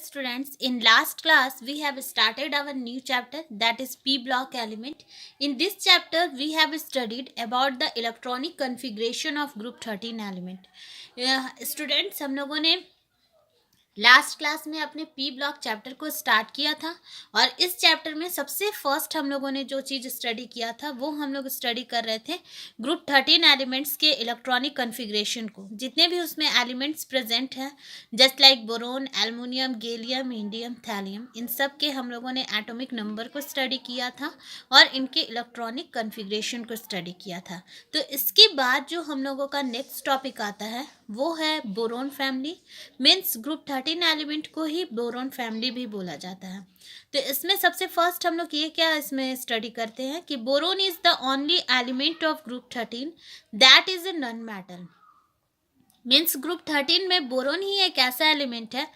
students, in last class we have started our new chapter, that is p block element. In this chapter we have studied about the electronic configuration of group 13 element. Students, हम लोगों ने last class में अपने P block chapter को start किया था और इस चैप्टर में सबसे फर्स्ट हम लोगों ने जो चीज़ स्टडी किया था वो हम लोग स्टडी कर रहे थे ग्रुप 13 एलिमेंट्स के इलेक्ट्रॉनिक कॉन्फ़िगरेशन को, जितने भी उसमें एलिमेंट्स प्रेजेंट हैं just like boron, aluminium, gallium, indium, thallium, इन सब के हम लोगों ने एटॉमिक नंबर को स्टडी किया था और इनके इलेक्ट्रॉनिक कॉन्फ़िगरेशन को स्टडी किया था। तो इसके बाद जो हम लोगों का नेक्स्ट टॉपिक आता है वो है boron family. Means group 13 element को ही बोरोन फैमिली भी बोला जाता है। तो इसमें सबसे फर्स्ट हम लोग ये क्या इसमें स्टडी करते हैं कि boron is the only element of group 13 that is a non metal. Means group 13 में बोरोन ही एक ऐसा एलिमेंट है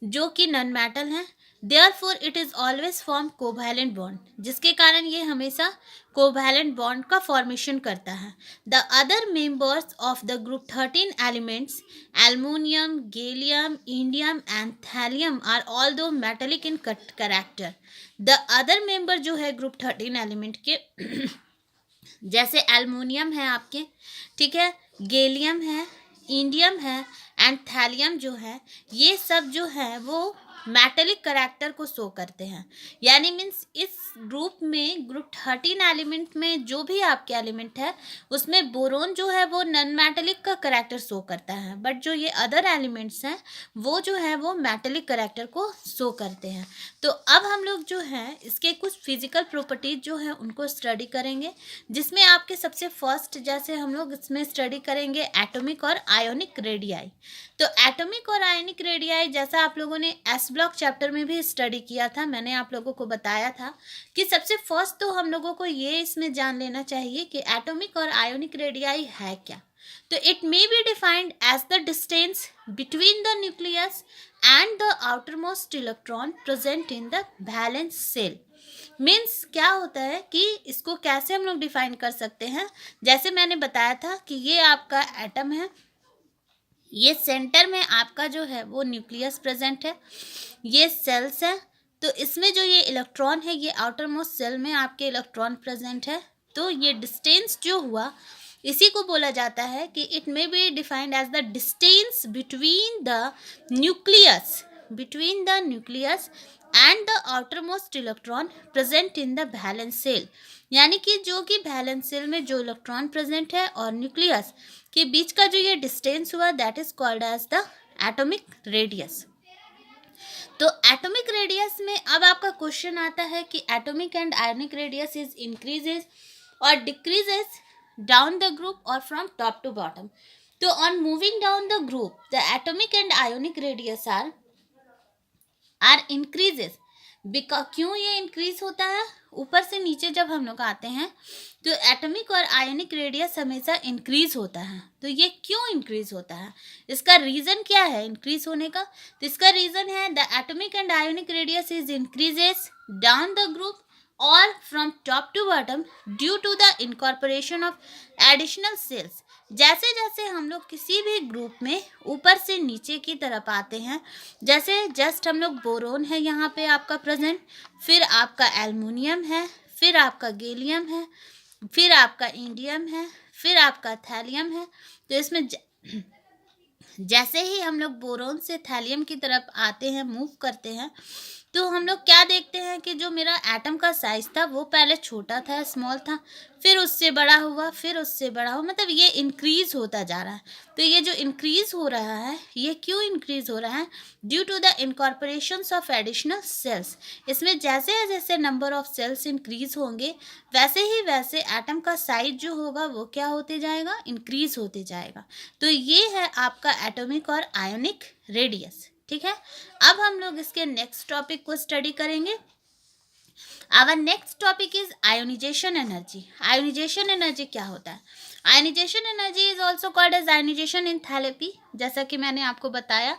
जो कि नॉन मेटल है। Therefore it is always form covalent bond, जिसके कारण ये हमेशा कोवैलेंट बॉन्ड का फॉर्मेशन करता है। The other members of the group 13 elements aluminium, gallium, indium and thallium are all do metallic in character. The other member जो है group 13 element के जैसे एल्युमिनियम है आपके, ठीक है, गैलियम है, इंडियम है एंड थैलियम जो है, ये सब जो है वो मेटेलिक करैक्टर को शो करते हैं। यानी मीन्स इस ग्रुप में ग्रुप 13 एलिमेंट में जो भी आपके एलिमेंट है उसमें बोरोन जो है वो नॉन मेटेलिक का करैक्टर शो करता है, बट जो ये अदर एलिमेंट्स हैं वो जो है वो मेटेलिक करैक्टर को शो करते हैं। तो अब हम लोग जो है इसके कुछ फिजिकल प्रॉपर्टीज जो है उनको स्टडी करेंगे, जिसमें आपके सबसे फर्स्ट जैसे हम लोग इसमें स्टडी करेंगे एटॉमिक और आयोनिक रेडियाई। तो एटॉमिक और आयोनिक रेडियाई जैसा आप लोगों ने एस ब्लॉक चैप्टर में भी स्टडी किया था, मैंने आप लोगों को बताया था कि सबसे फर्स्ट तो हम लोगों को ये इसमें जान लेना चाहिए कि एटॉमिक और आयोनिक रेडियाई है क्या। तो it may be defined as the distance between the nucleus and the outermost electron present in the valence shell. Means क्या होता है कि इसको कैसे हम लोग डिफाइन कर सकते हैं, जैसे मैंने बताया था कि ये आपका एटम है, ये सेंटर में आपका जो है वो न्यूक्लियस प्रेजेंट है, ये सेल्स है, तो इसमें जो ये इलेक्ट्रॉन है ये आउटर मोस्ट सेल में आपके इलेक्ट्रॉन प्रेजेंट है। तो ये डिस्टेंस जो हुआ इसी को बोला जाता है कि it may be defined as the distance between the nucleus and the outer most electron present in the valence shell. यानी कि जो कि वैलेंस सेल में जो इलेक्ट्रॉन प्रेजेंट है और न्यूक्लियस के बीच का जो ये डिस्टेंस हुआ that is called as the atomic radius. तो एटॉमिक रेडियस में अब आपका क्वेश्चन आता है कि atomic and ionic radius is increases और डिक्रीजेस डाउन द ग्रुप और फ्रॉम टॉप टू बॉटम। तो on moving down the group the atomic and ionic radius are increases. क्यों ये इंक्रीज होता है, ऊपर से नीचे जब हम लोग आते हैं तो एटॉमिक और आयोनिक रेडियस हमेशा इंक्रीज होता है। तो ये क्यों इंक्रीज होता है, इसका रीज़न क्या है इंक्रीज होने का? तो इसका रीज़न है the atomic and ionic radius is increases down the group और from top to bottom due to the incorporation of additional shells. जैसे जैसे हम लोग किसी भी ग्रुप में ऊपर से नीचे की तरफ आते हैं, जैसे जस्ट हम लोग बोरोन है यहाँ पे आपका प्रेजेंट, फिर आपका एल्युमिनियम है, फिर आपका गैलियम है, फिर आपका इंडियम है, फिर आपका थैलियम है। तो इसमें जैसे ही हम लोग बोरोन से थैलियम की तरफ आते हैं, मूव करते हैं, तो हम लोग क्या देखते हैं कि जो मेरा एटम का साइज था वो पहले छोटा था, स्मॉल था, फिर उससे बड़ा हुआ, फिर उससे बड़ा हुआ, मतलब ये इंक्रीज होता जा रहा है। तो ये जो इंक्रीज हो रहा है ये क्यों इंक्रीज हो रहा है? Due to the incorporations of additional shells. इसमें जैसे जैसे नंबर ऑफ सेल्स इंक्रीज होंगे वैसे ही वैसे एटम का साइज जो होगा वो क्या होते जाएगा, इंक्रीज होते जाएगा। तो ये है आपका एटॉमिक और आयोनिक रेडियस, ठीक है। अब हम लोग इसके नेक्स्ट टॉपिक को स्टडी करेंगे। Our next topic is ionization energy. Ionization energy क्या होता है? Ionization energy is also called as ionization enthalpy, जैसा कि मैंने आपको बताया।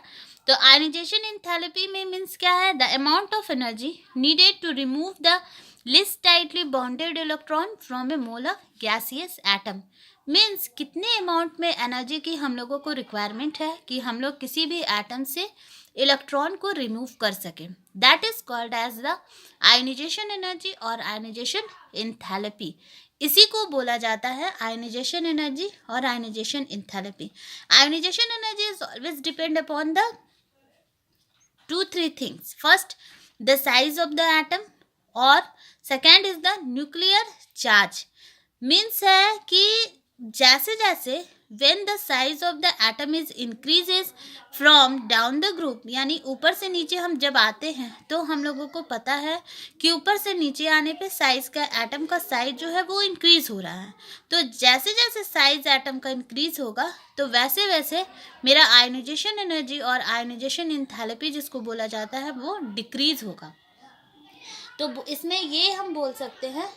तो आयोनाइजेशन एंथैल्पी में मीन्स क्या है? The amount of energy needed to remove the least tightly bonded electron from a mole of gaseous atom। Means कितने अमाउंट में एनर्जी की हम लोगों को रिक्वायरमेंट है कि हम लोग किसी भी एटम से इलेक्ट्रॉन को रिमूव कर सके। That is called as the ionization energy और आयनाइजेशन एंथैल्पी। इसी को बोला जाता है आयनाइजेशन एनर्जी और ionization enthalpy. Ionization energy is always depend upon the 2-3 things. First, the size of the atom, और second is the nuclear charge. Means है कि जैसे जैसे when the size of the atom is increases from down the group, यानी ऊपर से नीचे हम जब आते हैं तो हम लोगों को पता है कि ऊपर से नीचे आने पे साइज का एटम का साइज जो है वो इंक्रीज हो रहा है। तो जैसे जैसे साइज एटम का इंक्रीज होगा तो वैसे वैसे मेरा आयनाइजेशन एनर्जी और आयनाइजेशन एंथैल्पी जिसको बोला जाता है वो डिक्रीज होगा। तो इसमें ये हम बोल सकते हैं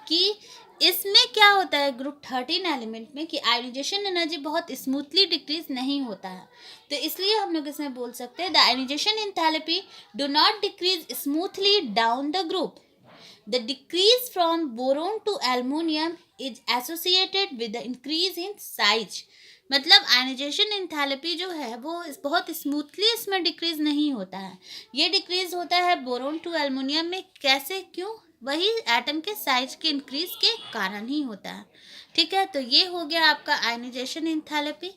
कि इसमें क्या होता है ग्रुप 13 एलिमेंट में कि आयनाइजेशन एनर्जी बहुत स्मूथली डिक्रीज नहीं होता है। तो इसलिए हम लोग इसमें बोल सकते हैं the ionization enthalpy do not decrease smoothly down the group. The decrease from boron to aluminium is associated with the increase in size. मतलब आयनाइजेशन एंथैल्पी जो है वो बहुत स्मूथली इसमें डिक्रीज नहीं होता है, ये डिक्रीज होता है बोरोन टू एल्युमिनियम में। कैसे, क्यों? वही एटम के साइज के इंक्रीज के कारण ही होता है। ठीक है, तो ये हो गया आपका आयनाइजेशन एंथैल्पी।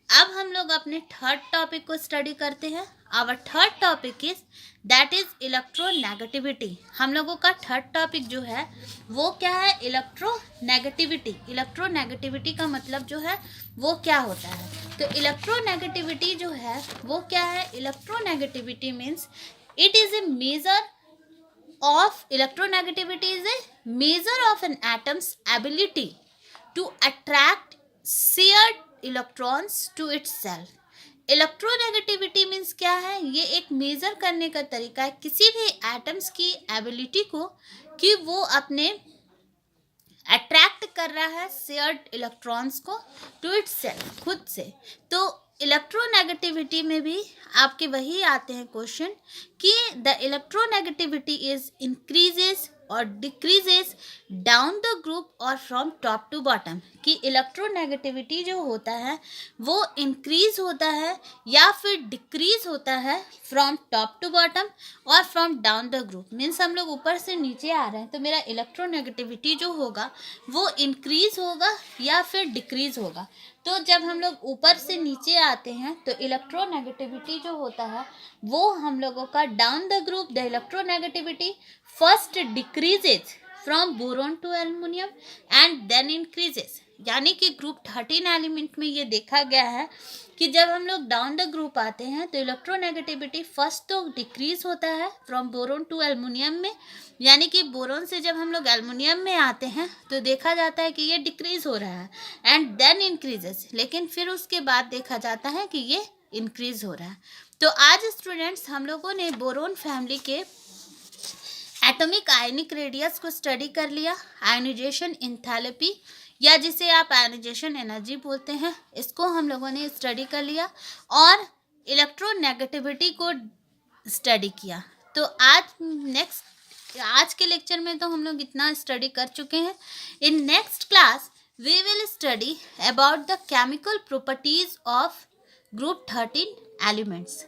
अब हम लोग अपने थर्ड टॉपिक को स्टडी करते हैं। Our third topic is that is electronegativity. हम लोगों का थर्ड टॉपिक जो है वो क्या है? इलेक्ट्रोनेगेटिविटी। इलेक्ट्रोनेगेटिविटी का मतलब जो है वो क्या होता है? तो इलेक्ट्रोनेगेटिविटी जो है वो क्या है? Electronegativity means it is a measure of electronegativity is a measure of an atom's ability to attract shared electrons to itself. Electronegativity means क्या है? ये एक मेजर करने का तरीका है किसी भी एटम्स की एबिलिटी को कि वो अपने अट्रैक्ट कर रहा है शेयर्ड इलेक्ट्रॉन्स को टू इटसेल्फ, खुद से। तो इलेक्ट्रोनेगेटिविटी में भी आपके वही आते हैं क्वेश्चन कि द इलेक्ट्रोनेगेटिविटी इज इंक्रीजेस और डिक्रीजेस डाउन द ग्रुप और फ्रॉम टॉप टू बॉटम। कि इलेक्ट्रोनेगेटिविटी जो होता है वो इंक्रीज होता है या फिर डिक्रीज होता है फ्रॉम टॉप टू बॉटम और from down the group. Means हम लोग ऊपर से नीचे आ रहे हैं तो मेरा इलेक्ट्रोनेगेटिविटी जो होगा वो इंक्रीज होगा या फिर डिक्रीज होगा। तो जब हम लोग ऊपर से नीचे आते हैं तो इलेक्ट्रोनेगेटिविटी जो होता है वो हम लोगों का down the group the electronegativity first decreases from boron to aluminium and then increases. यानी कि ग्रुप 13 एलिमेंट में ये देखा गया है कि जब हम लोग डाउन द ग्रुप आते हैं तो इलेक्ट्रोनेगेटिविटी फर्स्ट तो डिक्रीज होता है फ्रॉम बोरोन टू एल्युमिनियम में। यानी कि बोरोन से जब हम लोग एल्युमिनियम में आते हैं तो देखा जाता है कि ये डिक्रीज हो रहा है एंड देन इंक्रीजेस। लेकिन फिर उसके बाद देखा जाता है कि ये इंक्रीज हो रहा है। तो आज स्टूडेंट्स हम लोगों ने बोरोन फैमिली के एटॉमिक आयनिक रेडियस को स्टडी कर लिया। आयनाइजेशन एंथैल्पी या जिसे आप आयनाइजेशन एनर्जी बोलते हैं इसको हम लोगों ने स्टडी कर लिया और इलेक्ट्रोनेगेटिविटी को स्टडी किया। तो आज के लेक्चर में तो हम लोग इतना स्टडी कर चुके हैं। In next class we will study about the chemical properties of group 13 elements.